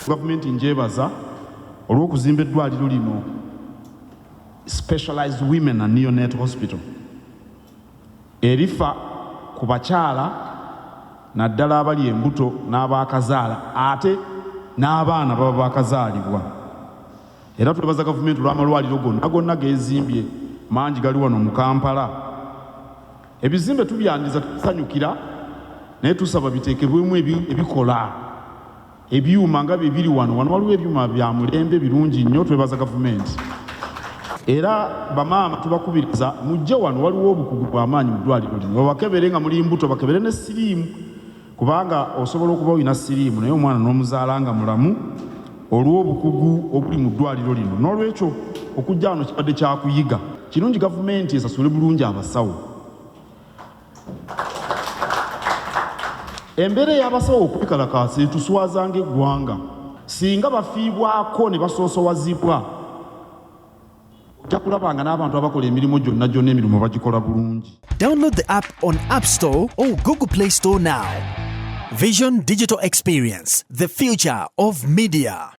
Gavumenti njebaza olw'okuzimba eddwaliro lino Specialized Women and Neonate Hospital erifa ku bakyala naddala abali embuto n'abaakazaala ate n'abaana baba baakazaalibwa. Era twebaza gavumenti olw'amalwaliro gonna geezimbye mangi gali wano mu Kampala. Ebizimbe tubyandiza tusanyukira naye tusaba biteekebwemu ebikola ebyuma nga bye biri wano waliwo ebyuma bya mulembe birungi nnyo. Twebaza gavumenti era bamaama tubakubiriza mujje wano, waliwo obukugu bw'amaanyi mu ddwaliro lino. Babakebere nga muli mbuto, bakebere ne siriimu, kubanga osobola okuba olina siriimu naye omwana n'omuzaala nga mulamu olw'obukugu obuli mu ddwaliro lino. N'olwekyo okujja wano kibadde kyakuyiga. Kirungi gavumenti esasule bulungi abasawo. Embeera y'abasawo okwekalakaasa etuswaza ng'eggwanga. Singa bafiibwako ne basoosowazibwa, ojja kulabanga n'abantu abakola emirimu gyonna emirimu bagikola bulungi. Download the app on App Store or Google Play Store now. Vision Digital Experience, the future of media.